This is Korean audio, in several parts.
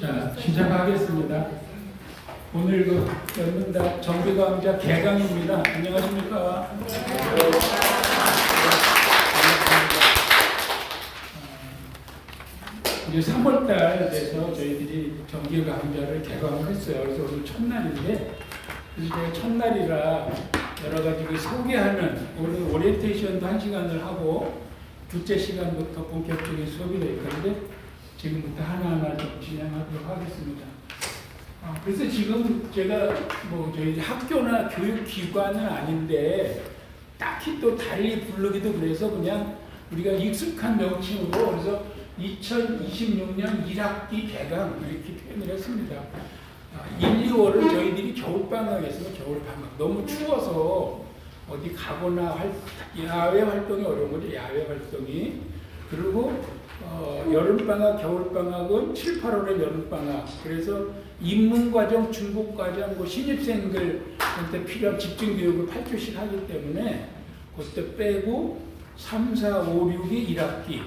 자, 시작하겠습니다. 오늘 연문답 정기강좌 개강입니다. 안녕하십니까? 이제 3월달 돼서 저희들이 정기강좌를 개강을 했어요. 그래서 오늘 첫날인데, 이제 첫날이라 여러 가지 소개하는, 오늘 오리엔테이션도 1시간을 하고, 둘째 시간부터 본격적인 수업이 될 건데, 지금부터 하나하나 좀 진행하도록 하겠습니다. 그래서 지금 제가 저희 학교나 교육기관은 아닌데 딱히 또 달리 부르기도 그래서 그냥 우리가 익숙한 명칭으로 그래서 2026년 1학기 개강 이렇게 표현을 했습니다. 1, 2월을 저희들이 겨울방학에서 겨울방학 너무 추워서 어디 가거나 야외 활동이 어려운 거죠. 야외 활동이. 그리고 여름방학, 겨울방학은 7, 8월에 여름방학. 그래서 입문과정, 중급과정, 신입생들한테 필요한 집중교육을 8주씩 하기 때문에 그때 빼고 3, 4, 5, 6이 1학기.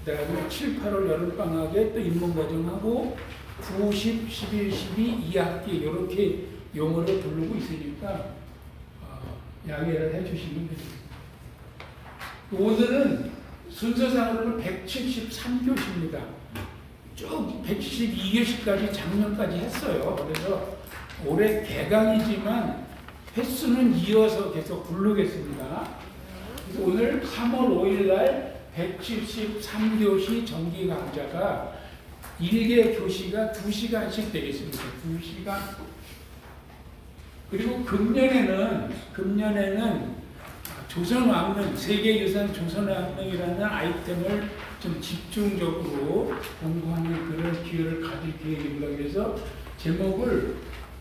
그 다음에 7, 8월 여름방학에 또 입문과정하고 9, 10, 11, 12, 2학기 이렇게 용어를 부르고 있으니까 양해를 해주시면 되겠습니다. 오늘은 순서상으로는 173교시입니다. 쭉 172교시까지 작년까지 했어요. 그래서 올해 개강이지만 횟수는 이어서 계속 부르겠습니다. 그래서 오늘 3월 5일 날 173교시 정기 강좌가 1개 교시가 2시간씩 되겠습니다. 2시간. 그리고 금년에는 조선왕릉, 세계유산 조선왕릉이라는 아이템을 좀 집중적으로 공부하는 그런 기회를 가질 계획입니다. 그래서 제목을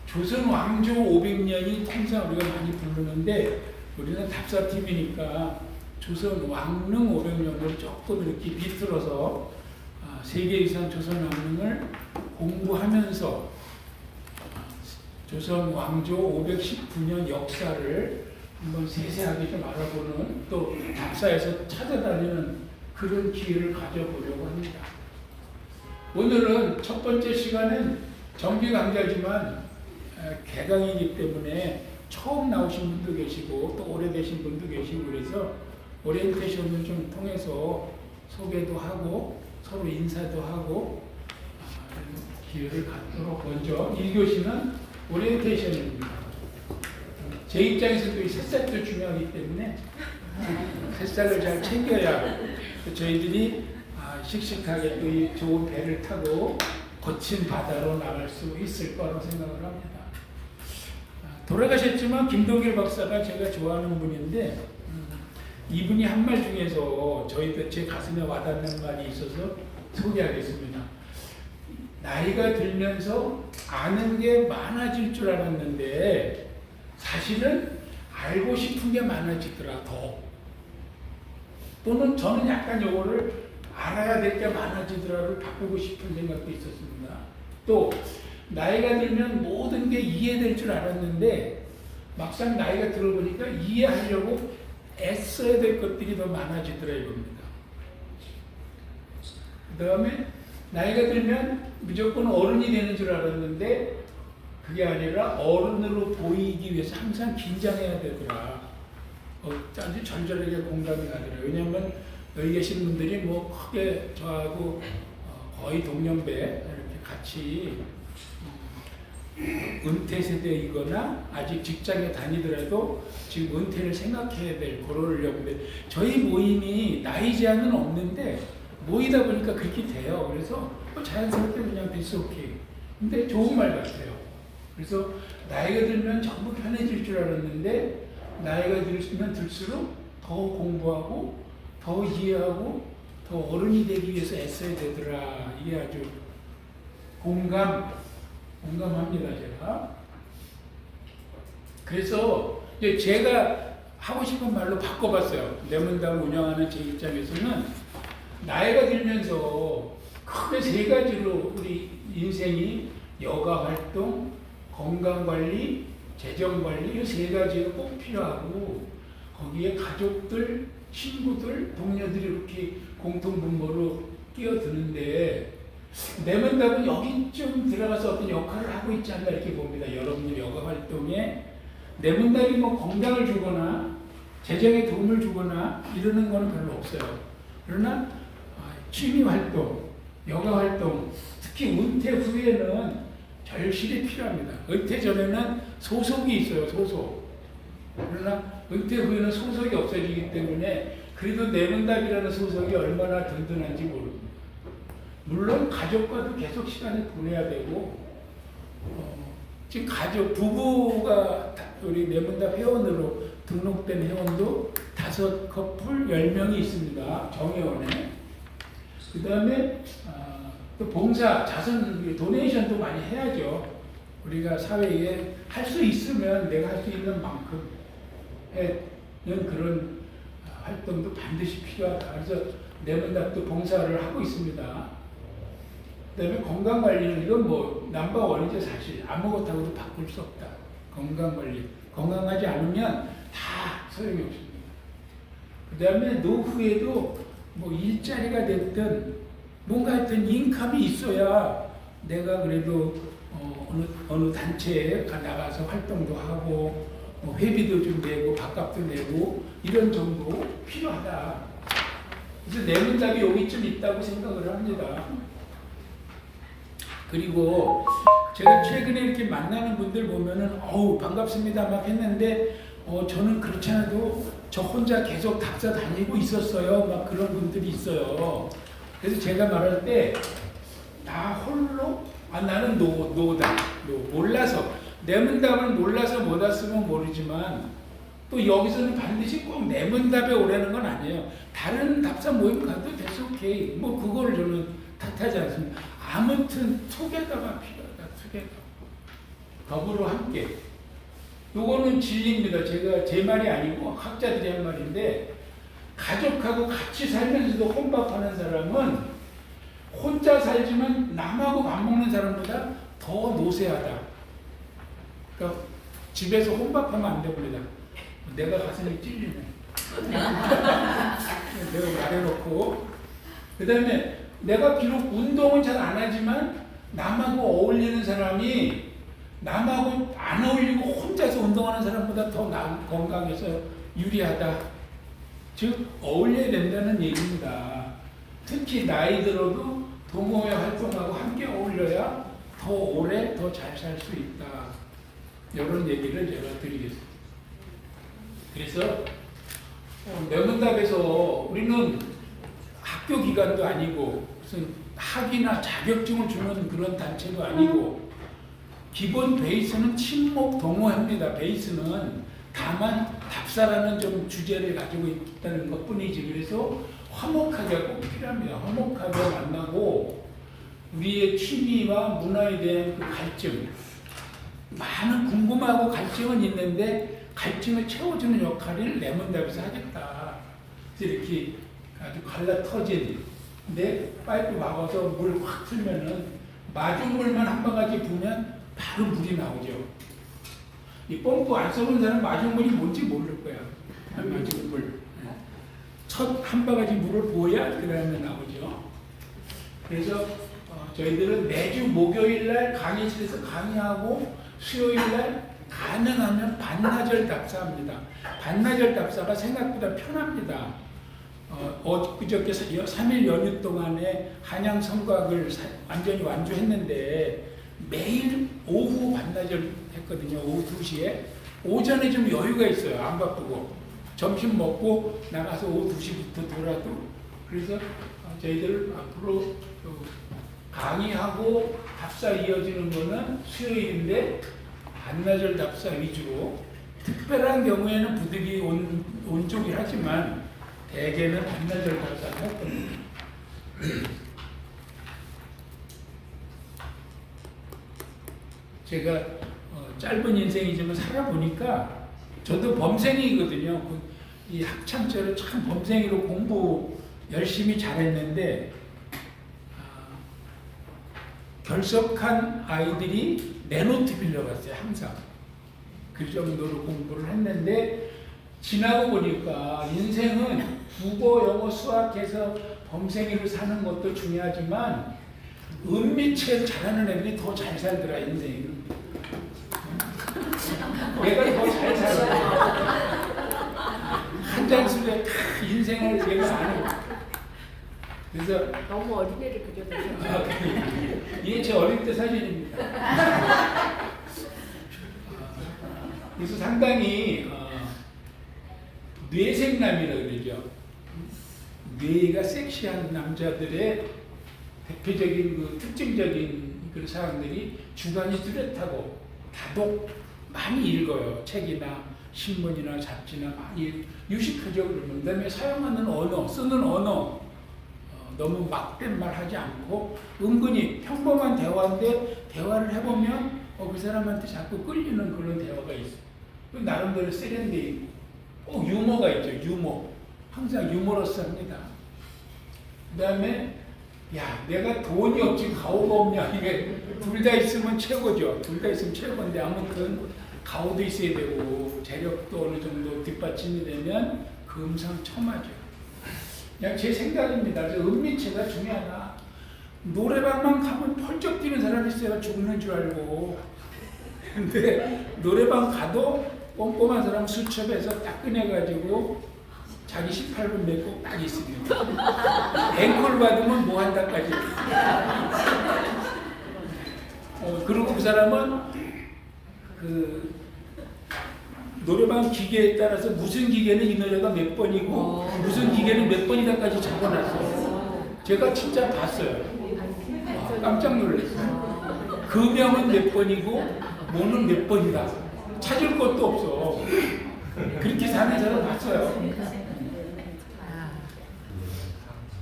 조선왕조 500년이 통상 우리가 많이 부르는데 우리는 답사TV니까 조선왕릉 500년을 조금 이렇게 비틀어서 세계유산 조선왕릉을 공부하면서 조선왕조 519년 역사를 한번 세세하게 좀 알아보는 또 답사에서 찾아다니는 그런 기회를 가져보려고 합니다. 오늘은 첫 번째 시간은 정기 강좌지만 개강이기 때문에 처음 나오신 분도 계시고 또 오래되신 분도 계시고 그래서 오리엔테이션을 좀 통해서 소개도 하고 서로 인사도 하고 기회를 갖도록 먼저 1교시는 오리엔테이션입니다. 제 입장에서도 이 새싹도 중요하기 때문에 새싹을 잘 챙겨야 저희들이 씩씩하게 또 이 좋은 배를 타고 거친 바다로 나갈 수 있을 거라고 생각을 합니다. 돌아가셨지만 김동길 박사가 제가 좋아하는 분인데 이분이 한 말 중에서 제 가슴에 와닿는 말이 있어서 소개하겠습니다. 나이가 들면서 아는 게 많아질 줄 알았는데 사실은 알고 싶은 게 많아지더라 더. 또는 저는 약간 요거를 알아야 될 게 많아지더라를 바꾸고 싶은 생각도 있었습니다. 또 나이가 들면 모든 게 이해될 줄 알았는데 막상 나이가 들어보니까 이해하려고 애써야 될 것들이 더 많아지더라 이겁니다. 그 다음에 나이가 들면 무조건 어른이 되는 줄 알았는데 그게 아니라 어른으로 보이기 위해서 항상 긴장해야 되더라. 아주 절절하게 공감이 가더라고요. 왜냐하면 여기 계신 분들이 크게 저하고 거의 동년배 이렇게 같이 은퇴 세대이거나 아직 직장에 다니더라도 지금 은퇴를 생각해야 될 그럴 연배. 저희 모임이 나이 제한은 없는데 모이다 보니까 그렇게 돼요. 그래서 자연스럽게 그냥 it's okay. 근데 좋은 말 같아요. 그래서 나이가 들면 전부 편해질 줄 알았는데 나이가 들면 들수록 더 공부하고 더 이해하고 더 어른이 되기 위해서 애써야 되더라. 이게 아주 공감합니다 제가. 그래서 이제 제가 하고 싶은 말로 바꿔봤어요. 내문담 운영하는 제 입장에서는 나이가 들면서 크게 3가지로 우리 인생이 여가 활동, 건강관리, 재정관리 이 3가지가 꼭 필요하고 거기에 가족들, 친구들, 동료들이 이렇게 공통분모로 끼어드는데 내문답은 여기쯤 들어가서 어떤 역할을 하고 있지 않나 이렇게 봅니다. 여러분들 여가 활동에 내문답이 뭐 건강을 주거나 재정에 도움을 주거나 이러는 거는 별로 없어요. 그러나 취미 활동, 여가 활동, 특히 은퇴 후에는 절실히 필요합니다. 은퇴 전에는 소속이 있어요. 소속. 그러나 은퇴 후에는 소속이 없어지기 때문에 그래도 내문답이라는 소속이 얼마나 든든한지 모릅니다. 물론 가족과도 계속 시간을 보내야 되고 지금 가족 부부가 우리 내문답 회원으로 등록된 회원도 5커플 10명이 있습니다. 정회원에. 그 다음에 또 봉사, 자선, 도네이션도 많이 해야죠. 우리가 사회에 할 수 있으면 내가 할 수 있는 만큼 하는 그런 활동도 반드시 필요하다. 그래서 내문답도 봉사를 하고 있습니다. 그 다음에 건강관리는 이건 뭐 넘버원이죠. 사실 아무것하고도 바꿀 수 없다. 건강관리. 건강하지 않으면 다 소용이 없습니다. 그 다음에 노후에도 뭐 일자리가 됐든 뭔가 하여튼 인컴이 있어야 내가 그래도 어느 단체에 나가서 활동도 하고 회비도 좀 내고 밥값도 내고 이런 정도 필요하다. 그래서 내문답이 여기쯤 있다고 생각을 합니다. 그리고 제가 최근에 이렇게 만나는 분들 보면은 어우 반갑습니다 막 했는데 저는 그렇지 않아도 저 혼자 계속 답사 다니고 있었어요 막 그런 분들이 있어요. 그래서 제가 말할 때 나 홀로 나는 노다 몰라서 내문답을 몰라서 못 왔으면 모르지만 또 여기서는 반드시 꼭 내문답에 오라는 건 아니에요. 다른 답사 모임 가도 됐어 오케이 뭐 그거를 저는 탓하지 않습니다. 아무튼 투게더가 필요하다. 투게더 더불어 함께 요거는 진리입니다. 제가 제 말이 아니고 학자들이 한 말인데 가족하고 같이 살면서도 혼밥하는 사람은 혼자 살지만 남하고 밥 먹는 사람보다 더 노쇠하다. 그러니까 집에서 혼밥하면 안 됩니다. 내가 가슴이 찔리네. 내가 말해놓고 그 다음에 내가 비록 운동은 잘 안 하지만 남하고 어울리는 사람이 남하고 안 어울리고 혼자서 운동하는 사람보다 더 건강해서 유리하다. 즉 어울려야 된다는 얘기입니다. 특히 나이 들어도 동호회 활동하고 함께 어울려야 더 오래 더 잘 살 수 있다. 이런 얘기를 제가 드리겠습니다. 그래서 내문답에서 우리는 학교 기관도 아니고 무슨 학위나 자격증을 주는 그런 단체도 아니고 기본 베이스는 친목 동호회입니다. 베이스는 다만 답사라는 좀 주제를 가지고 있다는 것뿐이지. 그래서 화목하게 꼭 필요합니다. 화목하게 만나고 우리의 취미와 문화에 대한 그 갈증 많은 궁금하고 갈증은 있는데 갈증을 채워주는 역할을 내문답에서 하겠다. 이렇게 아주 갈라터진 내 파이프 막아서 물 확 틀면은 마중물만 한 바가지 부으면 바로 물이 나오죠. 이 펌프 안 써본 사람 마중물이 뭔지 모를 거야. 마중물. 첫 한 바가지 물을 부어야 그 다음에 나오죠. 그래서 저희들은 매주 목요일날 강의실에서 강의하고 수요일날 가능하면 반나절 답사합니다. 반나절 답사가 생각보다 편합니다. 그저께 3일 연휴 동안에 한양 성곽을 완전히 완주했는데 매일 오후 반나절 했거든요. 오후 2시에. 오전에 좀 여유가 있어요. 안 바쁘고. 점심 먹고 나가서 오후 2시부터 돌아도. 그래서 저희들 앞으로 강의하고 답사 이어지는 거는 수요일인데 반나절 답사 위주로 특별한 경우에는 부득이 온종일 하지만 대개는 반나절 답사를 할 겁니다. 제가 짧은 인생이지만 살아보니까 저도 범생이거든요. 이 학창시절에 참 범생이로 공부 열심히 잘했는데 결석한 아이들이 내 노트 빌려갔어요. 항상. 그 정도로 공부를 했는데 지나고 보니까 인생은 국어, 영어, 수학해서 범생이로 사는 것도 중요하지만 은미체를 잘하는 애들이 더 잘 살더라 인생이. 얘가 더 잘 살아. 한 장술에 인생을 얘가 아는. 그래서 너무 어린애를 그려드려. 이게 제 어릴 때 사진입니다. 그래서 상당히 뇌생남이라고 그러죠. 뇌가 섹시한 남자들의 대표적인 그 특징적인 그런 사람들이 주관이 뚜렷하고 다독 많이 읽어요. 책이나 신문이나 잡지나 많이 유식하죠. 그러면 그다음에 사용하는 언어, 쓰는 언어 너무 막된 말 하지 않고 은근히 평범한 대화인데 대화를 해보면 그 사람한테 자꾸 끌리는 그런 대화가 있어요. 나름대로 세련되어 있고 유머가 있죠. 유머. 항상 유머러스합니다. 그 다음에 야 내가 돈이 없지 가오가 없냐. 이게 둘 다 있으면 최고죠. 둘 다 있으면 최고인데 아무튼 가오도 있어야 되고 재력도 어느 정도 뒷받침이 되면 금상첨화죠. 그냥 제 생각입니다. 은미체가 중요하다. 노래방만 가면 펄쩍 뛰는 사람이 있어요. 죽는 줄 알고. 근데 노래방 가도 꼼꼼한 사람 수첩에서 딱 꺼내가지고 자기 18분 맺고 딱 있습니다. 앵콜 받으면 뭐 한다까지. 그리고 그 사람은 그 노래방 기계에 따라서 무슨 기계는 이 노래가 몇 번이고 무슨 기계는 몇 번이다까지 적어놨어요. 제가 진짜 봤어요. 깜짝 놀랐어요. 금형은 몇 번이고 뭐는 몇 번이다. 찾을 것도 없어. 그렇게 사는 사람 봤어요.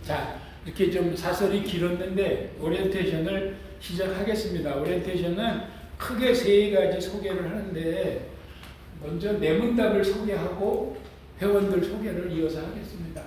자, 이렇게 좀 사설이 길었는데 오리엔테이션을 시작하겠습니다. 오리엔테이션은 크게 세 가지 소개를 하는데 먼저 내문답을 소개하고 회원들 소개를 이어서 하겠습니다.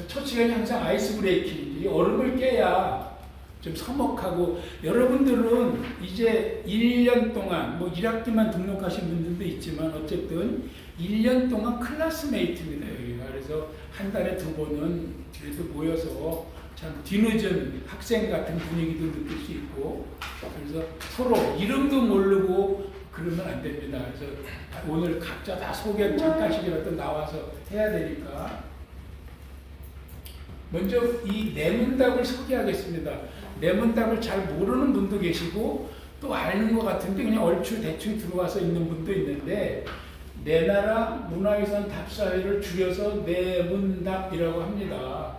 첫 시간이 항상 아이스 브레이킹, 얼음을 깨야 좀 서먹하고, 여러분들은 이제 1년 동안 뭐 1학기만 등록하신 분들도 있지만 어쨌든 1년 동안 클래스메이트입니다. 여기가. 그래서 한 달에 2번은 그래도 모여서 참 뒤늦은 학생 같은 분위기도 느낄 수 있고, 그래서 서로 이름도 모르고 그러면 안 됩니다. 그래서 오늘 각자 다 소개 잠깐씩이라도 나와서 해야 되니까 먼저 이 내문답을 소개하겠습니다. 내문답을 잘 모르는 분도 계시고 또 아는 것 같은데 그냥 얼추 대충 들어와서 있는 분도 있는데, 내나라 문화유산 답사회를 줄여서 내문답이라고 합니다.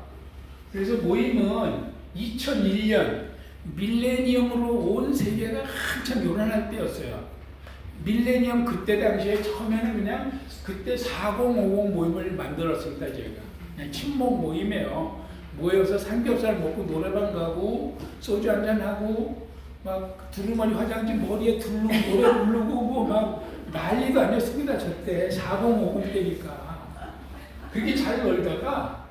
그래서 모임은 2001년 밀레니엄으로 온 세계가 한참 요란할 때였어요. 밀레니엄 그때 당시에 처음에는 그냥 그때 4050 모임을 만들었습니다. 제가 그냥 친목 모임이에요. 모여서 삼겹살 먹고 노래방 가고 소주 한잔하고 막 두루마리 화장지 머리에 두르고 노래 부르고 뭐 막 난리도 아니었습니다. 저때 4050 때니까. 그렇게 잘 놀다가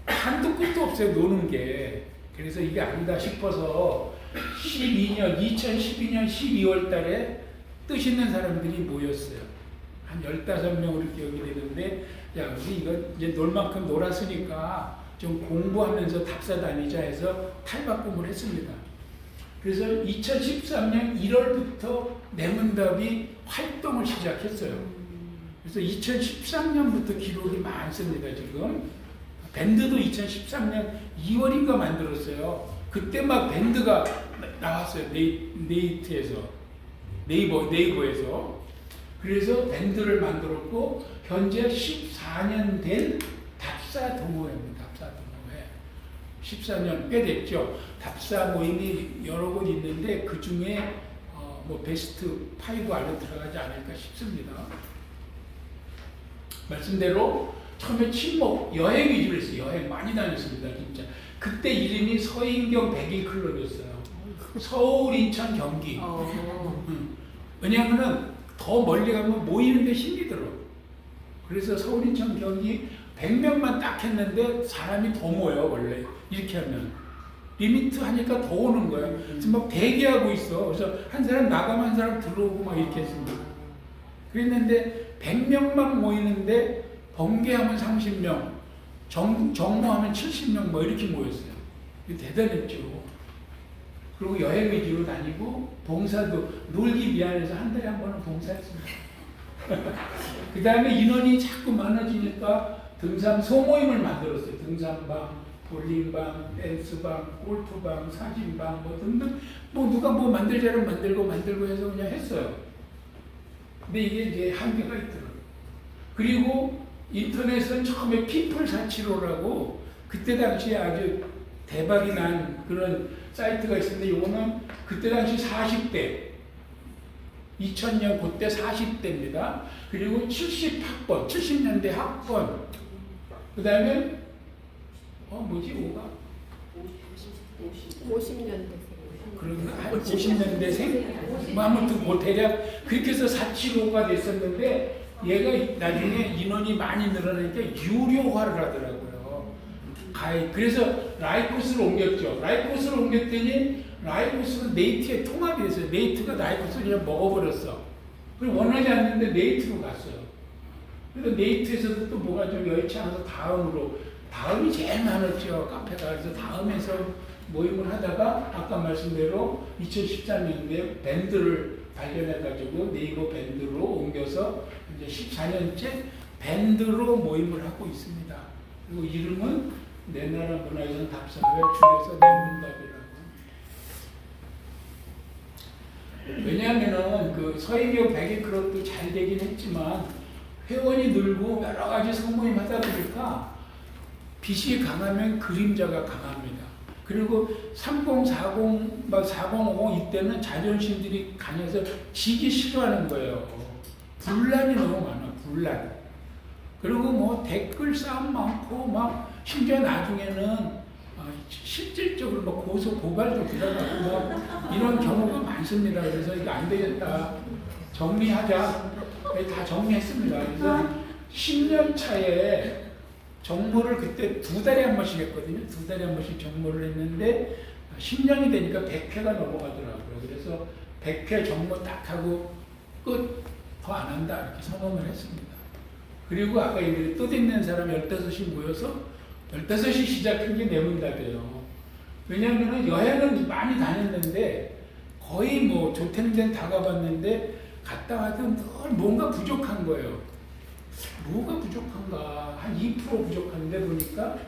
한도 끝도 없어요. 노는 게. 그래서 이게 아니다 싶어서 2012년 12월 달에 뜻 있는 사람들이 모였어요. 한 15명으로 기억이 되는데, 야, 우리 이거 이제 놀 만큼 놀았으니까 좀 공부하면서 답사 다니자 해서 탈바꿈을 했습니다. 그래서 2013년 1월부터 내문답이 활동을 시작했어요. 그래서 2013년부터 기록이 많습니다. 지금 밴드도 2013년 2월인가 만들었어요. 그때 막 밴드가 나왔어요. 네이버에서. 그래서 밴드를 만들었고 현재 14년 된 답사 동호회입니다. 답사 동호회. 14년 꽤 됐죠. 답사 모임이 여러 곳 있는데 그 중에 뭐 베스트 5 안에 들어가지 않을까 싶습니다. 말씀대로 처음에 친목 여행 위주로 했어요. 여행 많이 다녔습니다. 진짜. 그때 이름이 서인경 백인 클럽이었어요. 서울, 인천, 경기. 왜냐하면 더 멀리 가면 모이는데 힘이 들어. 그래서 서울, 인천, 경기 100명만 딱 했는데 사람이 더 모여. 원래 이렇게 하면 리미트 하니까 더 오는 거예요. 그래서 막 대기하고 있어. 그래서 한 사람 나가면 한 사람 들어오고 막 이렇게 했습니다. 그랬는데 100명만 모이는데 번개하면 30명, 정모하면 70명 뭐 이렇게 모였어요. 대단했죠. 그리고 여행 위주로 다니고 봉사도 놀기 미안해서 한 달에 한 번은 봉사했습니다. 그 다음에 인원이 자꾸 많아지니까 등산 소모임을 만들었어요. 등산방, 볼링방, 댄스방, 골프방, 사진방 뭐 등등 뭐 누가 뭐 만들자면 만들고 해서 그냥 했어요. 근데 이게 이제 한계가 있더라고요. 그리고 인터넷은 처음에 피플475라고 그때 당시에 아주 대박이 난 그런 사이트가 있었는데 이거는 그때 당시 40대 2000년 그때 40대입니다. 그리고 70학번 70년대 학번 그 다음에 뭐지 5가 50년대생. 그런가? 한 50년대생? 뭐 아무튼 뭐 대략 그렇게 해서 475가 됐었는데 얘가 나중에 인원이 많이 늘어나니까 유료화를 하더라고요. 그래서 라이코스를 옮겼죠. 라이코스를 옮겼더니 라이코스는 네이트에 통합이 됐어요. 네이트가 라이코스를 그냥 먹어버렸어. 그리고 원하지 않는데 네이트로 갔어요. 그래서 네이트에서도 또 뭐가 좀 여의치 않아서 다음이 제일 많았죠. 카페가. 그래서 다음에서 모임을 하다가 아까 말씀대로 2014년도에 밴드를 발견해가지고 네이버 밴드로 옮겨서 이제 14년째 밴드로 모임을 하고 있습니다. 그리고 이름은 내 나라 문화유산 답사회 줄여서 내문답이라고. 왜냐하면은 그 서해교 백일클럽도 잘 되긴 했지만 회원이 늘고 여러 가지 소모임 하다 보니까 빛이 강하면 그림자가 강합니다. 그리고 30, 40, 4050 이때는 자존심들이 강해서 지기 싫어하는 거예요. 분란이 너무 많아, 분란. 그리고 뭐 댓글 싸움 많고 막 심지어 나중에는 실질적으로 뭐 고소 고발도 들어가고 뭐 이런 경우가 많습니다. 그래서 이거 안 되겠다. 정리하자. 다 정리했습니다. 그래서 10년 차에 정모를 그때 2달에 한 번씩 했거든요. 2달에 한 번씩 정모를 했는데 10년이 되니까 100회가 넘어가더라고요. 그래서 100회 정모 딱 하고 끝, 더 안 한다 이렇게 선언을 했습니다. 그리고 아까 얘기 뜻있는 사람 15이 모여서 15이 시작한 게 내문답이에요. 왜냐하면 여행은 많이 다녔는데 거의 뭐 좋다는 데는 다 가봤는데 갔다 와도 늘 뭔가 부족한 거예요. 뭐가 부족한가? 한 2% 부족한데 보니까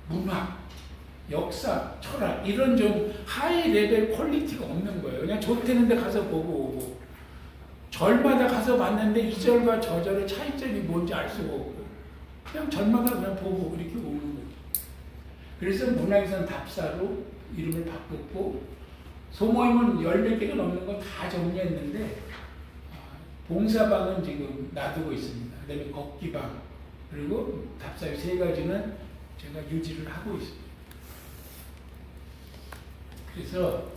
문학, 역사, 철학 이런 좀 하이 레벨 퀄리티가 없는 거예요. 그냥 좋다는 데 가서 보고 오고 절마다 가서 봤는데 이 절과 저 절의 차이점이 뭔지 알 수가 없고 그냥 절마다 그냥 보고 이렇게 오는 거죠. 그래서 문화유산 답사로 이름을 바꿨고 소모임은 10몇 개가 넘는 건 다 정리했는데 봉사방은 지금 놔두고 있습니다. 그 다음에 걷기방 그리고 답사의 3가지는 제가 유지를 하고 있습니다. 그래서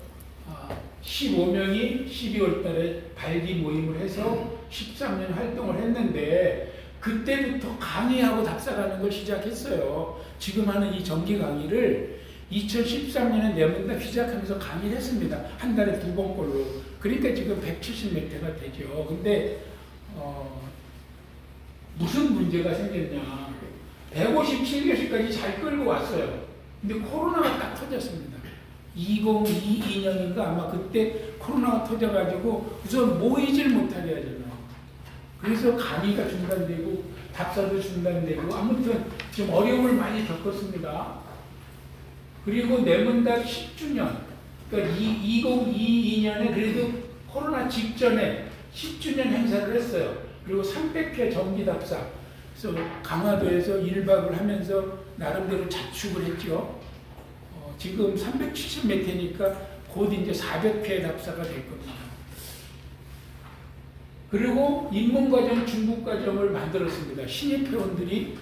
15명이 12월 달에 발기 모임을 해서 13년 활동을 했는데 그때부터 강의하고 답사가는 걸 시작했어요. 지금 하는 이 정기 강의를 2013년에 내문답 시작하면서 강의를 했습니다. 한 달에 2번꼴로. 그러니까 지금 170 몇 회가 되죠. 근데 무슨 문제가 생겼냐. 157교시까지 잘 끌고 왔어요. 근데 코로나가 딱 터졌습니다. 2022년인가 아마 그때 코로나가 터져가지고 우선 모이질 못하게 하잖아요. 그래서 강의가 중단되고 답사도 중단되고 아무튼 좀 어려움을 많이 겪었습니다. 그리고 내문답 10주년, 그러니까 2022년에 그래도 코로나 직전에 10주년 행사를 했어요. 그리고 300회 정기답사, 그래서 강화도에서 1박을 하면서 나름대로 자축을 했죠. 지금 370 몇 회니까 곧 이제 400회 답사가 될 겁니다. 그리고 입문과정, 중급과정을 만들었습니다. 신입 회원들이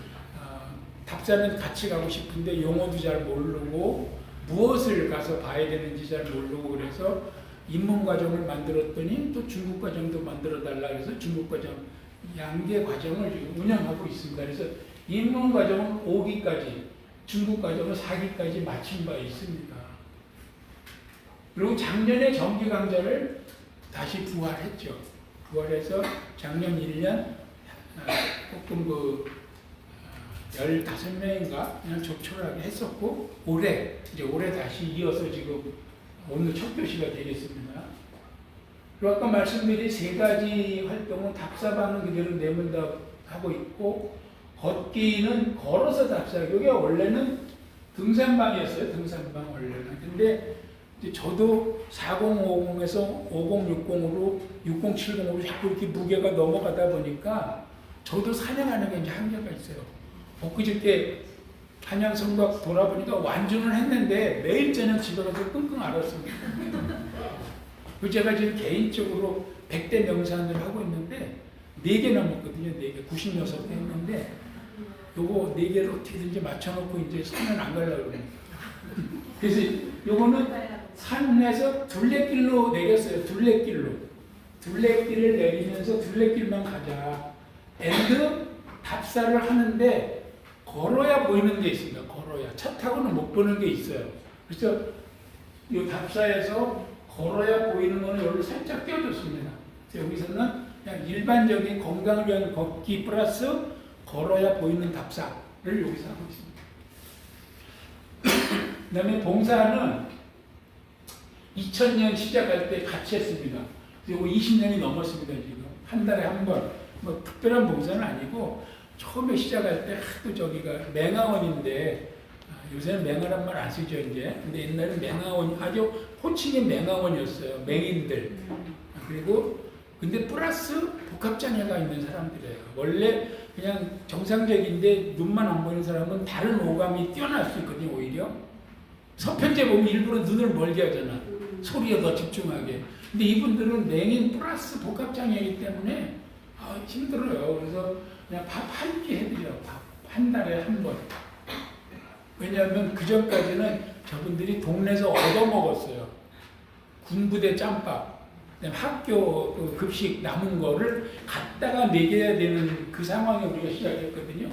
답사는 같이 가고 싶은데 용어도 잘 모르고 무엇을 가서 봐야 되는지 잘 모르고 그래서 입문과정을 만들었더니 또 중급과정도 만들어달라 해서 중급과정 양개 과정을 지금 운영하고 있습니다. 그래서 입문과정은 5기까지, 중급과정은 4기까지 마친 바 있습니다. 그리고 작년에 정기강좌를 다시 부활했죠. 부활해서 작년 1년 조금 15명인가 그냥 조촐하게 했었고 올해 다시 이어서 지금 오늘 첫 교시가 되겠습니다. 그리고 아까 말씀드린 세 가지 활동은 답사방은 그대로 내문답 하고 있고, 걷기는 걸어서 답사. 여기 원래는 등산방이었어요. 등산방 원래는. 근데 이제 저도 4050에서 5060으로 6070으로 자꾸 이렇게 무게가 넘어가다 보니까 저도 사냥하는 게 이제 한계가 있어요. 엊그저께 한양 성곽 돌아보니까 완주는 했는데 매일 저녁 집에 가서 끙끙 앓았습니다. 그 제가 지금 개인적으로 100대 명산을 하고 있는데 4개 넘었거든요. 4개. 96대 했는데 요거 4개를 어떻게든지 맞춰놓고 이제 산은 안 가려고 그래요. 그래서 요거는 산에서 둘레길로 내렸어요. 둘레길로. 둘레길을 내리면서 둘레길만 가자. 앤드 답사를 하는데 걸어야 보이는 게 있습니다. 걸어야. 차 타고는 못 보는 게 있어요. 그래서 이 답사에서 걸어야 보이는 거는 여기 살짝 띄워줬습니다. 여기서는 그냥 일반적인 건강을 위한 걷기 플러스 걸어야 보이는 답사를 여기서 하고 있습니다. 그 다음에 봉사는 2000년 시작할 때 같이 했습니다. 그리고 20년이 넘었습니다. 지금 한 달에 한 번. 뭐 특별한 봉사는 아니고 처음에 시작할 때 하도 저기가 맹아원인데 요새는 맹아란 말 안 쓰죠 이제. 근데 옛날에 맹아원 아주 호칭이 맹아원이었어요. 맹인들. 그리고 근데 플러스 복합장애가 있는 사람들이에요. 원래 그냥 정상적인데 눈만 안 보이는 사람은 다른 오감이 뛰어날 수 있거든요. 오히려 서편제 보면 일부러 눈을 멀게 하잖아. 소리에 더 집중하게. 근데 이분들은 맹인 플러스 복합장애이기 때문에 힘들어요. 그래서 그냥 밥 한 끼 해드려요. 밥 한 달에 한 번. 왜냐하면 그 전까지는 저분들이 동네에서 얻어먹었어요. 군부대 짬밥, 학교 그 급식 남은 거를 갖다가 먹여야 되는 그 상황에 우리가 시작했거든요.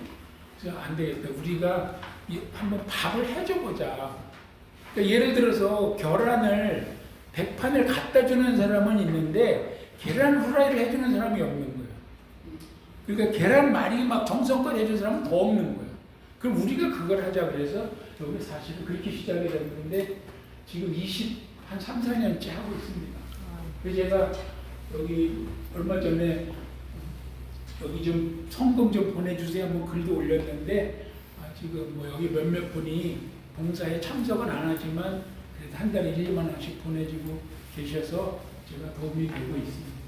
그래서 안 되겠다. 우리가 한번 밥을 해줘보자. 그러니까 예를 들어서 계란을 100판을 갖다 주는 사람은 있는데 계란 후라이를 해주는 사람이 없는 거예요. 그러니까 계란 말이 막 정성껏 해주는 사람은 더 없는 거예요. 그럼 우리가 그걸 하자 그래서 여기 사실은 그렇게 시작이 됐는데 지금 한 3, 4년째 하고 있습니다. 그래서 제가 여기 얼마 전에 여기 좀 성금 좀 보내주세요 뭐 글도 올렸는데 지금 뭐 여기 몇몇 분이 봉사에 참석은 안 하지만 그래도 한 달에 1, 2만 원씩 보내주고 계셔서 제가 도움이 되고 있습니다.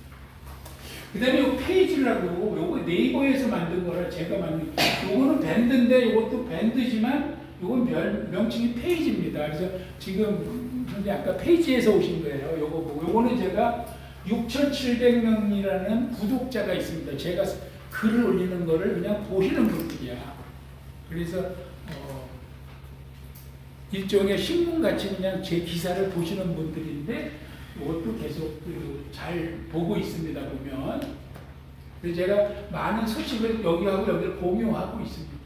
그 다음에 이 페이지라고 요거 네이버에서 만든 거라 제가 만든 요거는 밴드인데 이것도 밴드지만 요건 명칭이 페이지입니다. 그래서 지금 현재 아까 페이지에서 오신 거예요. 요거 보고 요거는 제가 6,700명이라는 구독자가 있습니다. 제가 글을 올리는 거를 그냥 보시는 분들이야. 그래서 일종의 신문같이 그냥 제 기사를 보시는 분들인데 이것도 계속 잘 보고 있습니다. 보면 그래서 제가 많은 소식을 여기하고 여기를 공유하고 있습니다.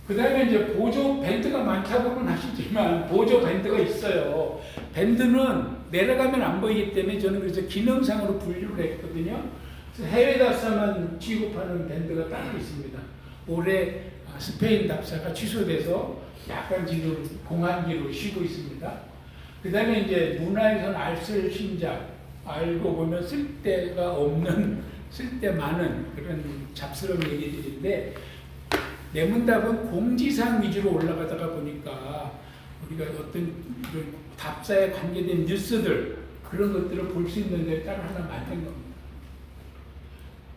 그 다음에 이제 보조 밴드가 많다고는 하시지만 보조 밴드가 있어요. 밴드는 내려가면 안 보이기 때문에 저는 그래서 기능상으로 분류를 했거든요. 그래서 해외 답사만 취급하는 밴드가 따로 있습니다. 올해 스페인 답사가 취소돼서 약간 지금 공한기로 쉬고 있습니다. 그 다음에 이제 문화에서는 알쓸 신작, 알고 보면 쓸데가 없는, 쓸데 많은 그런 잡스러운 얘기들인데 내문답은 공지사항 위주로 올라가다가 보니까 우리가 어떤 답사에 관계된 뉴스들 그런 것들을 볼 수 있는 데 따로 하나 만든 겁니다.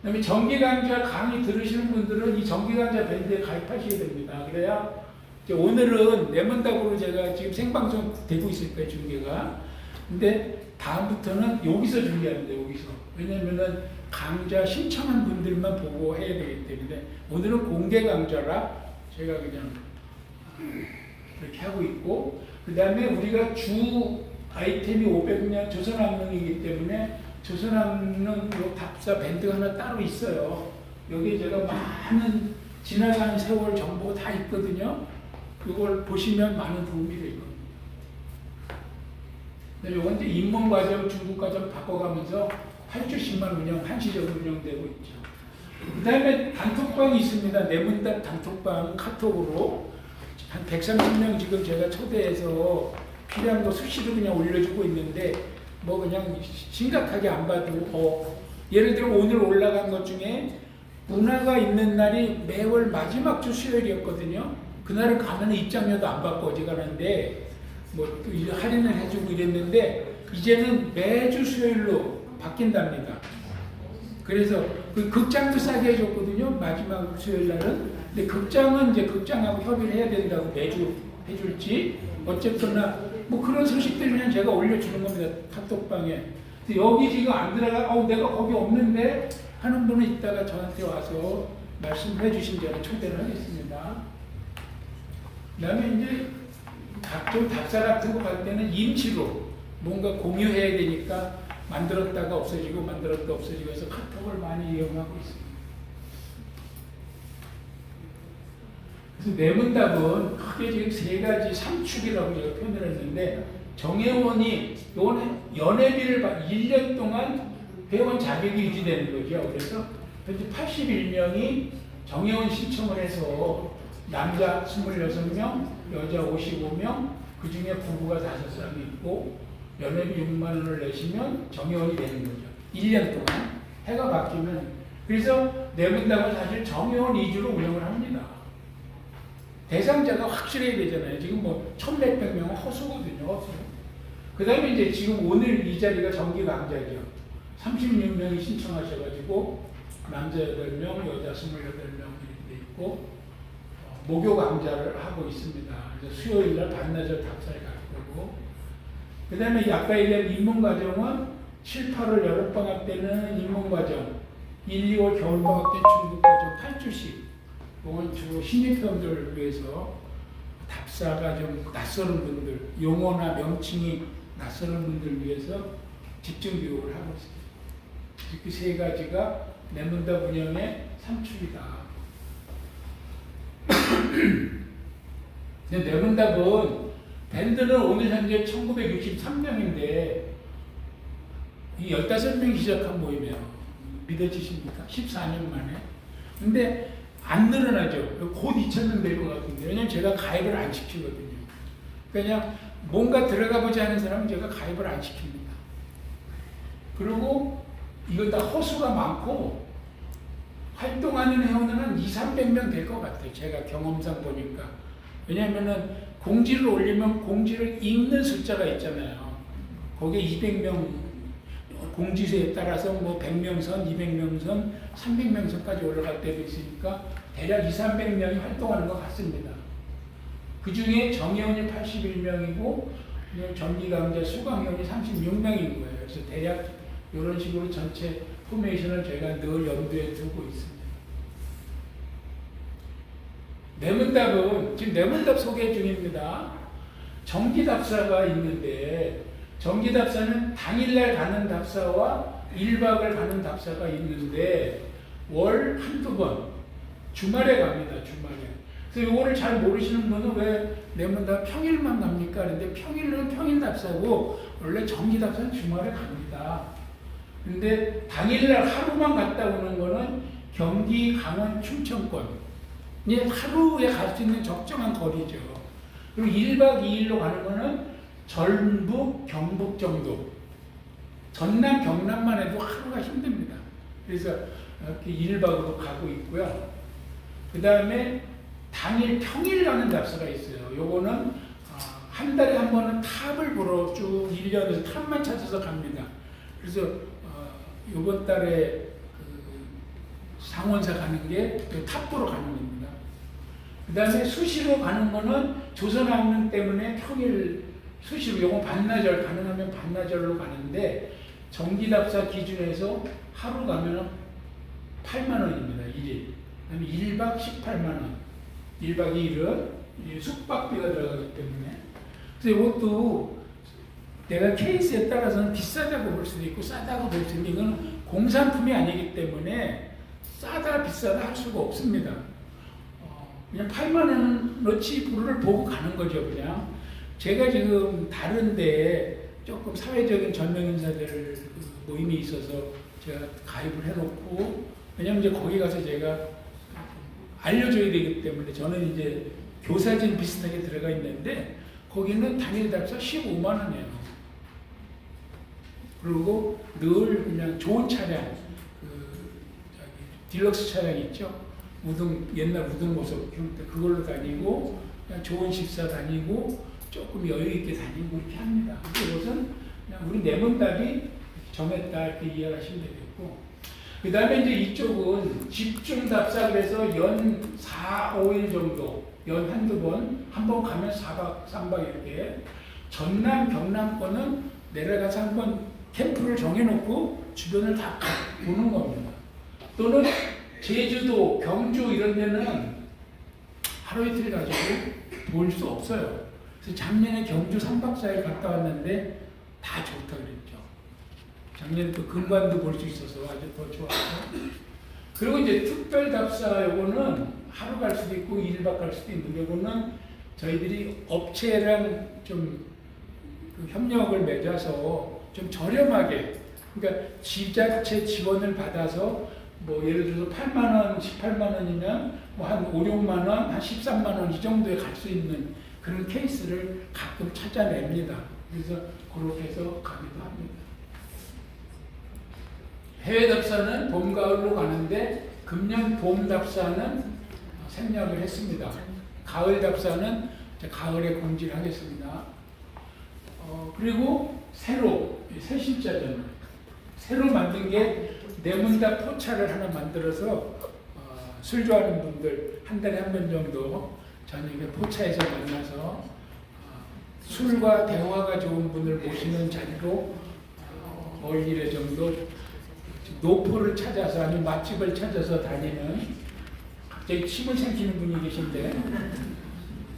그 다음에 정기강좌 강의 들으시는 분들은 이 정기강좌 밴드에 가입하셔야 됩니다. 그래야 오늘은 내문답으로 제가 지금 생방송 되고 있을 거예요, 중계가. 근데 다음부터는 여기서 중계합니다, 여기서. 왜냐면은 강좌 신청한 분들만 보고 해야 되기 때문에 오늘은 공개 강좌라 제가 그냥 이렇게 하고 있고, 그 다음에 우리가 주 아이템이 500년 조선왕릉이기 때문에 조선왕릉 답사 밴드가 하나 따로 있어요. 여기에 제가 많은 지나가는 세월 정보가 다 있거든요. 이걸 보시면 많은 도움이 될 겁니다. 이건 이제 입문과정, 중급과정 바꿔가면서 8주씩만 한시적으로 운영되고 있죠. 그 다음에 단톡방이 있습니다. 내문답 단톡방 카톡으로 한 130명 지금 제가 초대해서 필요한 거 수시로 그냥 올려주고 있는데 뭐 그냥 심각하게 안 봐도 예를 들어 오늘 올라간 것 중에 문화가 있는 날이 매월 마지막 주 수요일이었거든요. 그날은 가면 입장료도 안 받고 어지간한데 뭐 할인을 해주고 이랬는데 이제는 매주 수요일로 바뀐답니다. 그래서 그 극장도 싸게 해줬거든요. 마지막 수요일 날은. 근데 극장은 이제 극장하고 협의를 해야 된다고 매주 해줄지 어쨌거나 뭐 그런 소식들 그냥 제가 올려주는 겁니다. 카톡방에. 여기 지금 안 들어가, 내가 거기 없는데 하는 분은 이따가 저한테 와서 말씀해 주신 대로 초대를 하겠습니다. 그 다음에 이제 각종 답사 같은 거 갈 때는 임시로 뭔가 공유해야 되니까 만들었다가 없어지고 만들었다 없어지고 해서 카톡을 많이 이용하고 있습니다. 그래서 내문답은 크게 지금 세 가지 삼축이라고 제가 표현을 했는데 정회원이 연회비를 1년 동안 회원 자격이 유지되는 거죠. 그래서 현재 81명이 정회원 신청을 해서 남자 26명, 여자 55명, 그 중에 부부가 5사람이 있고 연회비 6만 원을 내시면 정회원이 되는 거죠. 1년 동안 해가 바뀌면. 그래서 내문답은 사실 정회원 위주로 운영을 합니다. 대상자가 확실해야 되잖아요. 지금 뭐 1,100몇 명은 허수거든요. 허수. 그 다음에 이제 지금 오늘 이 자리가 정기 강좌죠. 36명이 신청하셔가지고 남자 8명, 여자 28명 이렇게 돼 있고 목요 강좌를 하고 있습니다. 그래서 수요일날 반나절 답사를 갈 거고 그 다음에 아까 얘기한 입문과정은 7, 8월 여름방학 때는 입문과정 1, 2월 겨울방학 때 중국과정 8주씩 이건 주로 신입회원들을 위해서 답사가 좀 낯설은 분들 용어나 명칭이 낯설은 분들을 위해서 집중 교육을 하고 있습니다. 이렇게 세 가지가 내문답 운영의 3축이다. 내문답은 밴드는 오늘 현재 1963명인데 이 15명이 시작한 모임이에요. 믿어지십니까? 14년 만에. 근데 안 늘어나죠. 곧 2,000명 될 것 같은데. 왜냐면 제가 가입을 안 시키거든요. 그냥 뭔가 들어가 보지 않은 사람은 제가 가입을 안 시킵니다. 그리고 이건 다 허수가 많고 활동하는 회원은 한 200~300명 될 것 같아요. 제가 경험상 보니까. 왜냐하면은 공지를 올리면 공지를 읽는 숫자가 있잖아요. 거기에 200명 공지수에 따라서 뭐 100명 선, 200명 선, 300명 선까지 올라갈 때도 있으니까 대략 200~300명이 활동하는 것 같습니다. 그 중에 정회원이 81명이고 정기 강좌 수강회원이 36명인 거예요. 그래서 대략 이런 식으로 전체 포메이션을 제가 늘 염두에 두고 있습니다. 내문답은 지금 내문답 소개 중입니다. 정기답사가 있는데 정기답사는 당일날 가는 답사와 1박을 가는 답사가 있는데 월 한두 번 주말에 갑니다. 주말에. 그래서 이거를 잘 모르시는 분은 왜 내문답 평일만 갑니까? 그런데 평일은 평일 답사고 원래 정기답사는 주말에 갑니다. 근데 당일날 하루만 갔다 오는 거는 경기, 강원, 충청권. 이게 하루에 갈 수 있는 적정한 거리죠. 그리고 1박 2일로 가는 거는 전북, 경북 정도. 전남, 경남만 해도 하루가 힘듭니다. 그래서 이렇게 1박으로 가고 있고요. 그 다음에 당일, 평일 가는 답사가 있어요. 요거는 한 달에 한 번은 탑을 보러 쭉 1년을 탑만 찾아서 갑니다. 그래서 요번 달에 상원사 가는 게 탑 보러 가는 겁니다. 그 다음에 수시로 가는 거는 조선왕릉 때문에 평일 수시로 요건 반나절 가능하면 반나절로 가는데 정기답사 기준에서 하루 가면 8만 원입니다. 1일. 그 다음에 1박 18만 원. 1박 2일은 숙박비가 들어가기 때문에. 그래서 이것도 내가 케이스에 따라서는 비싸다고 볼 수도 있고 싸다고 볼 수도 있고 이건 공산품이 아니기 때문에 싸다 비싸다 할 수가 없습니다. 그냥 8만 원어치 불을 보고 가는 거죠. 그냥 제가 지금 다른데 조금 사회적인 전명인사들 모임이 있어서 제가 가입을 해놓고 왜냐면 이제 거기 가서 제가 알려줘야 되기 때문에 저는 이제 교사진 비슷하게 들어가 있는데 거기는 단일 답사 15만 원이에요. 그리고 늘 그냥 좋은 차량, 딜럭스 차량 있죠? 옛날 우등 모습 그걸로 다니고, 그냥 좋은 식사 다니고, 조금 여유 있게 다니고 이렇게 합니다. 이것은 그냥 우리 내문답이 정했다 이렇게 이해하시면 되겠고, 그 다음에 이제 이쪽은 집중 답사 그래서 연 4, 5일 정도, 연 한두 번, 한 번 가면 4박, 3박 이렇게. 전남, 경남권은 내려가서 한번 캠프를 정해놓고 주변을 다 보는 겁니다. 또는 제주도, 경주 이런 데는 하루 이틀 가지고 볼 수 없어요. 그래서 작년에 경주 3박 4일 갔다 왔는데 다 좋다 그랬죠. 작년에 또 금관도 볼 수 있어서 아주 더 좋았고. 그리고 이제 특별답사 요거는 하루 갈 수도 있고 1박 갈 수도 있는데 요거는 저희들이 업체랑 좀 협력을 맺어서 좀 저렴하게, 그러니까 지자체 지원을 받아서 뭐 예를 들어서 8만 원, 18만 원이면 뭐 한 5, 6만 원, 한 13만 원 이 정도에 갈 수 있는 그런 케이스를 가끔 찾아냅니다. 그래서 그렇게 해서 가기도 합니다. 해외 답사는 봄, 가을로 가는데 금년 봄 답사는 생략을 했습니다. 가을 답사는 가을에 공지를 하겠습니다. 그리고 새 신자전 새로 만든 게 내문답 포차를 하나 만들어서 술 좋아하는 분들 한 달에 한 번 정도 저녁에 포차에서 만나서 술과 대화가 좋은 분을 모시는 자리로 월 1회 정도 노포를 찾아서 아니면 맛집을 찾아서 다니는, 갑자기 침을 삼키는 분이 계신데,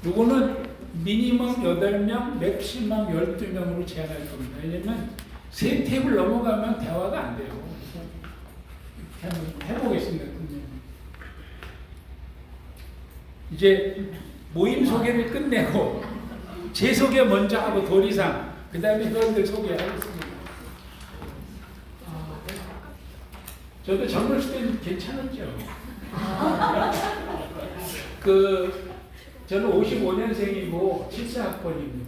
요거는 미니멈 8명, 맥시멈 12명으로 제한할 겁니다. 왜냐면 세 탭을 넘어가면 대화가 안 돼요. 한번 해보겠습니다. 이제 모임 소개를 끝내고 제 소개 먼저 하고 도리상, 그 다음에 회원들 소개하겠습니다. 저도 젊었을 때는 괜찮았죠. 저는 55년생이고 74학번입니다.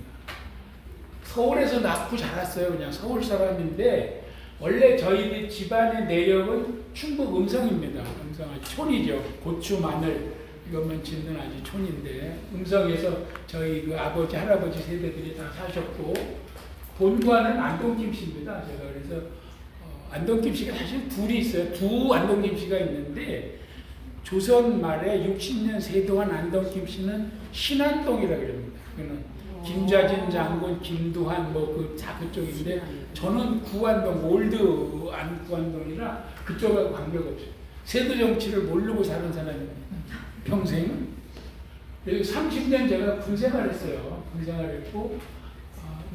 서울에서 낳고 자랐어요. 그냥 서울 사람인데, 원래 저희 집안의 내력은 충북 음성입니다. 음성 촌이죠. 고추, 마늘 이것만 짓는 아주 촌인데, 음성에서 저희 그 아버지, 할아버지 세대들이 다 사셨고, 본관은 안동김씨입니다. 제가 그래서 안동김씨가 사실 둘이 있어요. 두 안동김씨가 있는데, 조선 말에 60년 세동안 안동김씨는 신안동이라 그럽니다. 그는 김좌진 장군, 김두한 그쪽인데, 저는 구안동, 올드 구안동이라 그쪽하고 관계가 없어요. 세도 정치를 모르고 사는 사람입니다. 평생. 그래서 30년 제가 군생활했어요. 군생활했고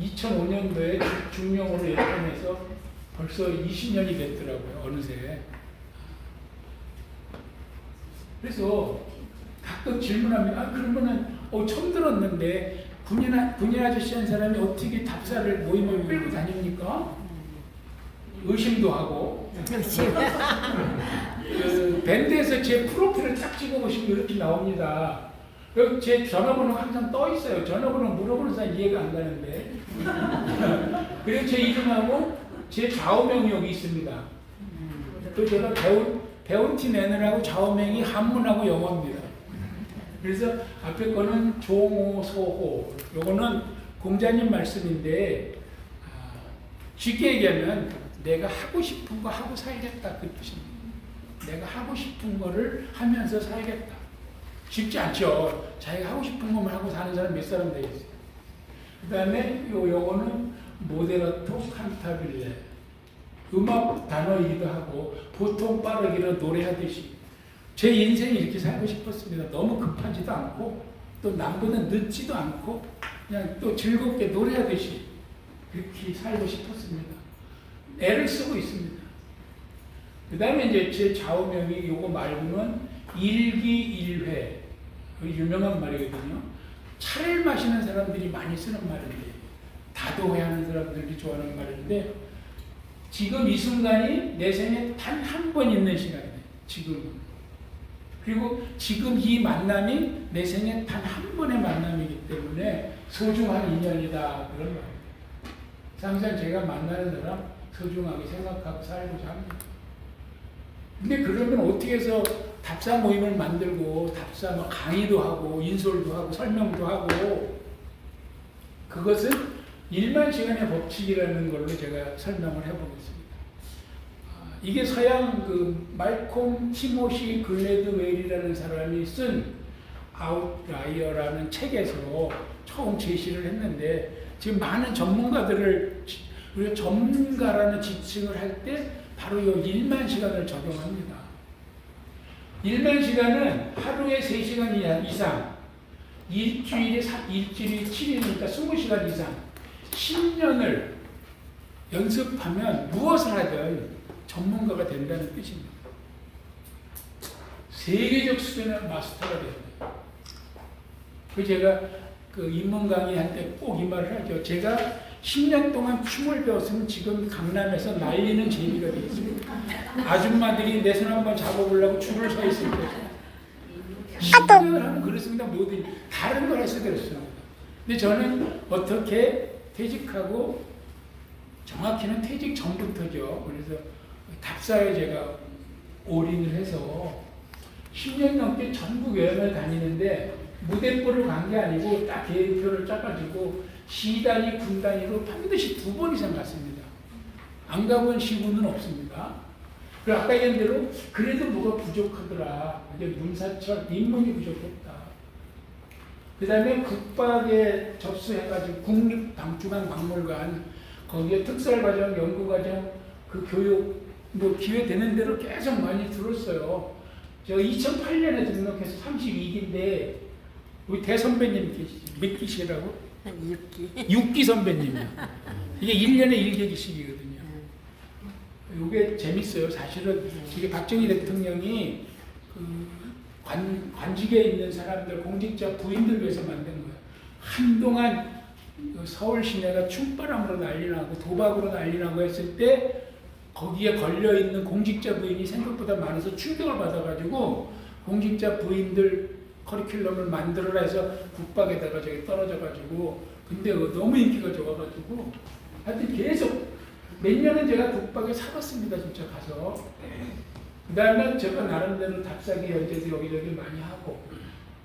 2005년도에 중령으로 예편해서 벌써 20년이 됐더라고요. 어느새. 그래서 가끔 질문합니다. 그러면은 처음 들었는데 군인 아저씨 한 사람이 어떻게 답사를 모임을 끌고 다닙니까? 의심도 하고. 밴드에서 제 프로필을 딱 찍어보시면 이렇게 나옵니다. 그리고 제 전화번호가 항상 떠 있어요. 전화번호 물어보는 사람 이해가 안 가는데. 그리고 제 이름하고 제 좌우명이 여기 있습니다. 또 제가 배운 티 내느라고 좌우명이 한문하고 영어입니다. 그래서 앞에 거는 종호, 소호. 요거는 공자님 말씀인데, 쉽게 얘기하면 내가 하고 싶은 거 하고 살겠다 그 뜻입니다. 내가 하고 싶은 거를 하면서 살겠다. 쉽지 않죠. 자기가 하고 싶은 것만 하고 사는 사람 몇 사람 되겠어요. 그 다음에 요거는 모데라토 칸타빌레. 음악 단어이기도 하고, 보통 빠르기로 노래하듯이 제 인생이 이렇게 살고 싶었습니다. 너무 급하지도 않고 또 남보다 늦지도 않고 그냥 또 즐겁게 노래하듯이 그렇게 살고 싶었습니다. 애를 쓰고 있습니다. 그 다음에 이제 제 좌우명이 요거 말고는 일기일회, 유명한 말이거든요. 차를 마시는 사람들이 많이 쓰는 말인데, 다도회하는 사람들이 좋아하는 말인데, 지금 이 순간이 내 생에 단 한 번 있는 시간이에요. 지금은. 그리고 지금 이 만남이 내 생에 단 한 번의 만남이기 있기 때문에 소중한 인연이다 그런 말입니다. 항상 제가 만나는 사람 소중하게 생각하고 살고자 합니다. 근데 그러면 어떻게 해서 답사 모임을 만들고 답사 뭐 강의도 하고 인솔도 하고 설명도 하고 그것은 1만 시간의 법칙이라는 걸로 제가 설명을 해보겠습니다. 이게 서양 그 말콤 티모시 글래드웰이라는 사람이 쓴 아웃라이어라는 책에서 처음 제시를 했는데 지금 많은 전문가들을 우리가 전문가라는 지칭을 할 때 바로 이 1만 시간을 적용합니다. 1만 시간은 하루에 3시간 이상, 일주일이 7일이니까 20시간 이상, 10년을 연습하면 무엇을 하든 전문가가 된다는 뜻입니다. 세계적 수준의 마스터가 됩니다. 그 제가 그 입문 강의할 때 꼭 이 말을 하죠. 제가 10년 동안 춤을 배웠으면 지금 강남에서 날리는 제비가 되겠습니다. 아줌마들이 내 손 한번 잡아보려고 줄을 서 있을 때 10년을 하면 그렇습니다. 모든 다른 걸 해서 그렇습니다. 근데 저는 어떻게 퇴직하고 정확히는 퇴직 전부터죠. 그래서 답사에 제가 올인을 해서 10년 넘게 전국 여행을 다니는데 무대뽀를 간 게 아니고 딱 계획표를 짜가지고 시단위, 군단위로 반드시 2번 이상 갔습니다. 안 가본 시군은 없습니다. 그리고 아까 얘기한 대로 그래도 뭐가 부족하더라. 이제 문사철, 인문이 부족했다. 그 다음에 국박에 접수해가지고 국립방주간박물관 거기에 특설과정, 연구과정, 그 교육 뭐 기회 되는 대로 계속 많이 들었어요. 제가 2008년에 등록해서 32기인데 우리 대선배님 계시죠? 몇 기시라고? 6기. 6기 선배님이요. 이게 1년에 1개기씩이거든요. 이게 재밌어요. 사실은 이게 박정희 대통령이 그 관직에 있는 사람들, 공직자 부인들 위해서 만든 거예요. 한동안 서울 시내가 춤바람으로 난리나고 도박으로 난리나고 했을 때 거기에 걸려있는 공직자 부인이 생각보다 많아서 충격을 받아가지고 공직자 부인들 커리큘럼을 만들어라 해서 국박에다가 저기 떨어져가지고 근데 너무 인기가 좋아가지고 하여튼 계속 몇 년은 제가 국박에 살았습니다. 진짜 가서 그 다음에 제가 나름대로 답사기 연재도 여기저기 많이 하고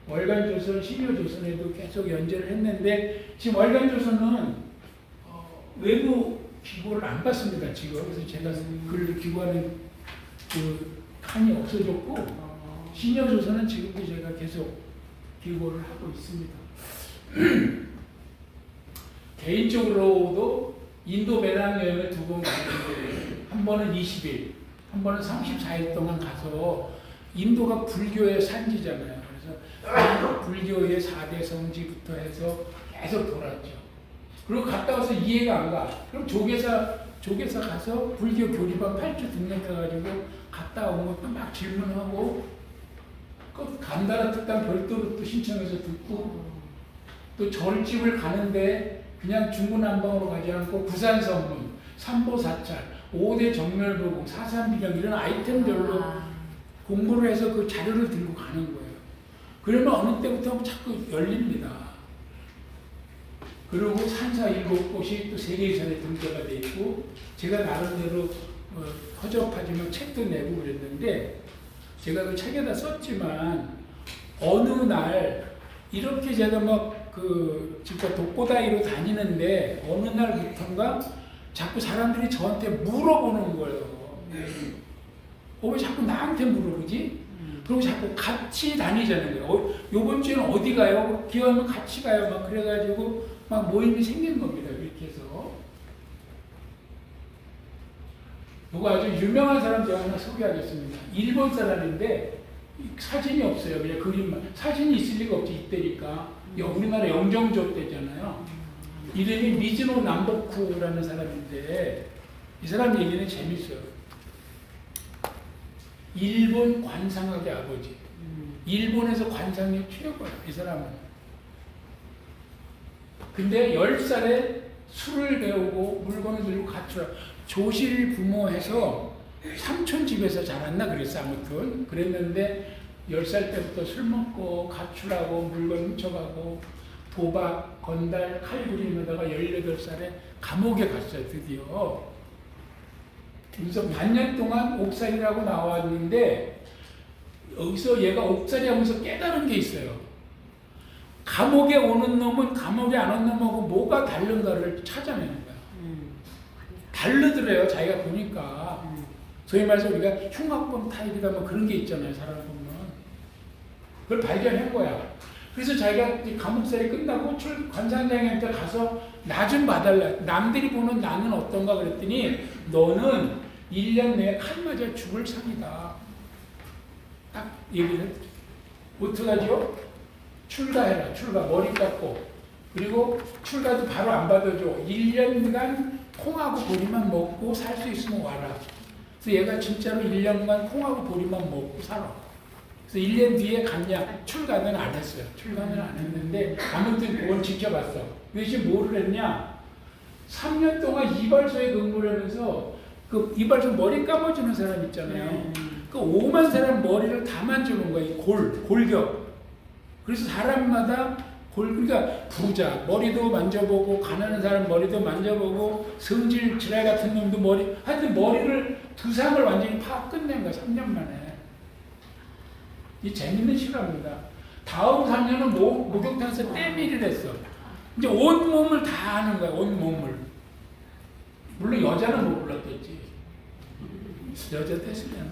월간조선, 신효조선에도 계속 연재를 했는데 지금 월간조선은 외부 기고를 안 받습니다. 지금 그래서 제가 글을 기고하는 그 칸이 없어졌고 신효조선은 지금도 제가 계속 기고를 하고 있습니다. 개인적으로도 인도 배낭여행을 2번 갔는데 한 번은 20일, 한 번은 34일 동안 가서 인도가 불교의 산지잖아요. 그래서 불교의 4대 성지부터 해서 계속 돌았죠. 그리고 갔다 와서 이해가 안 가. 그럼 조계사 가서 불교 교리반 8주 등록해가지고 갔다 온 것도 막 질문하고 그 간다라 특강 별도로 또 신청해서 듣고 또 절집을 가는데 그냥 중구난방으로 가지 않고 부산선문, 삼보사찰, 5대 정멸보고, 사삼비경 이런 아이템별로 공부를 해서 그 자료를 들고 가는 거예요. 그러면 어느 때부터 자꾸 열립니다. 그리고 산사 7곳이 또 세계유산에 등재가 돼 있고 제가 나름대로 허접하지만 책도 내고 그랬는데 제가 그 책에다 썼지만 어느 날 이렇게 제가 막 진짜 독고다이로 다니는데 어느 날부터인가 자꾸 사람들이 저한테 물어보는 거예요. 왜 자꾸 나한테 물어보지? 그리고 자꾸 같이 다니자는 거예요. 요번 주에는 어디 가요? 기왕이면 같이 가요. 막 그래가지고 막 모임이 생긴 겁니다. 이렇게 해서. 누가 아주 유명한 사람 제가 하나 소개하겠습니다. 일본 사람인데 사진이 없어요. 그냥 그림만. 사진이 있을 리가 없지. 이때니까. 우리나라 영정조 때잖아요. 이름이 미즈노 남보쿠라는 사람인데 이 사람 얘기는 재밌어요. 일본 관상학의 아버지. 일본에서 관상이 최고예요. 이 사람은. 근데 10살에 술을 배우고 물건을 들고 가출하 조실 부모해서 삼촌 집에서 자랐나 그랬어. 아무튼 그랬는데 10살 때부터 술 먹고 가출하고 물건 훔쳐가고 도박, 건달, 칼부림에다가 18살에 감옥에 갔어요, 드디어. 그래서 반년 동안 옥살이라고 나왔는데, 여기서 얘가 옥살이 하면서 깨달은 게 있어요. 감옥에 오는 놈은 감옥에 안 오는 놈하고 뭐가 다른가를 찾아내는 거야. 다르더래요, 자기가 보니까. 소위 말해서 우리가 흉악범 타입이다 뭐 그런 게 있잖아요, 사람 보면. 그걸 발견한 거야. 그래서 자기가 감옥살이 끝나고 관장장한테 가서 나 좀 봐달라. 남들이 보는 나는 어떤가 그랬더니 너는 1년 내에 칼 맞아 죽을 상이다. 딱 얘기를 했죠. 어떡하죠? 출가해라. 출가. 머리 깎고. 그리고 출가도 바로 안 받아줘. 1년간 콩하고 보리만 먹고 살 수 있으면 와라. 그래서 얘가 진짜로 1년간 콩하고 보리만 먹고 살아. 그래서 1년 뒤에 갔냐? 출가는 안 했어요. 출가는 안 했는데 아무튼 그걸 지켜봤어. 그것이 뭐를 했냐? 3년 동안 이발소에 근무를 하면서 그 이발소 머리 감아주는 사람 있잖아요. 그 5만 사람 머리를 다 만져본 거야. 이 골격. 그래서 사람마다 그러니까 부자 머리도 만져보고 가난한 사람 머리도 만져보고 성질 지랄 같은 놈도 머리 하여튼 머리를 두 상을 완전히 파 끝낸 거야. 3년 만에. 이 재밌는 실화입니다. 다음 3년은 목욕탕에서 때밀이를 했어. 이제 온 몸을 다 하는 거야. 온 몸을. 물론 여자는 못 불렀겠지. 여자 됐으면.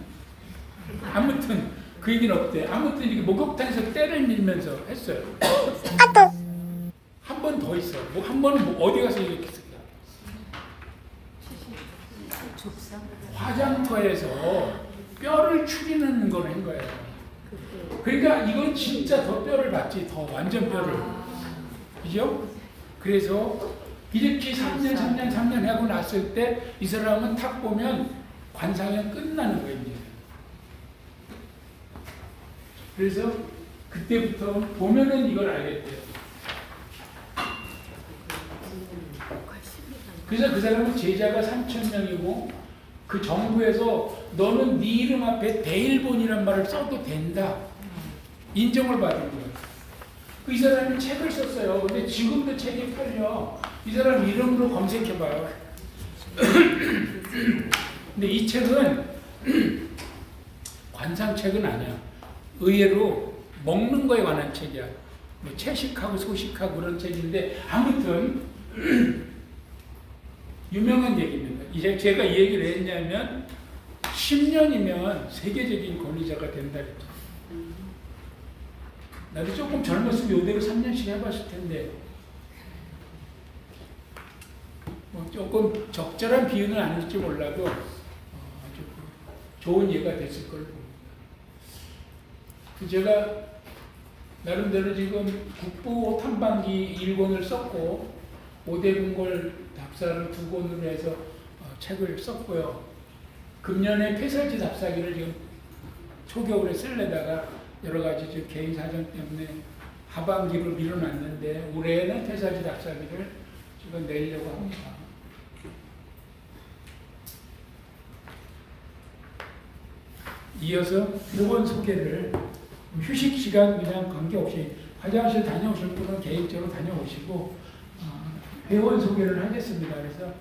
아무튼 그 얘기는 없대. 아무튼 이게 목욕탕에서 때를 밀면서 했어요. 한 번 더 있어. 뭐 한 번은 어디 가서 이렇게 했을까? 화장터에서 뼈를 추리는 걸 한 거예요. 그러니까 이건 진짜 더 뼈를 받지. 더 완전 뼈를. 그죠? 그래서 이렇게 3년 하고 났을 때 이 사람은 탁 보면 관상이 끝나는 거예요. 이제. 그래서 그때부터 보면은 이걸 알겠대요. 그래서 그 사람은 제자가 3,000명이고 그 정부에서 너는 네 이름 앞에 대일본이란 말을 써도 된다. 인정을 받은 거예요. 이 사람이 책을 썼어요. 근데 지금도 책이 팔려. 이 사람 이름으로 검색해봐요. 근데 이 책은 관상책은 아니야. 의외로 먹는 거에 관한 책이야. 뭐 채식하고 소식하고 그런 책인데 아무튼 유명한 얘기입니다. 이제 제가 이 얘기를 했냐면 10년이면 세계적인 권위자가 된다 그랬죠. 나도 조금 젊었으면 이대로 3년씩 해봤을 텐데 뭐 조금 적절한 비유는 아닐지 몰라도 아주 좋은 예가 됐을 걸 봅니다. 제가 나름대로 지금 국보 탐방기 1권을 썼고 5대 궁궐 답사를 2권으로 해서 책을 썼고요. 금년에 폐설지 답사기를 지금 초겨울에 쓰려다가 여러 가지 지금 개인 사정 때문에 하반기로 미뤄놨는데 올해는 폐설지 답사기를 지금 내려고 합니다. 이어서 회원 소개를 휴식 시간 그냥 관계없이 화장실 다녀오실 분은 개인적으로 다녀오시고 회원 소개를 하겠습니다. 그래서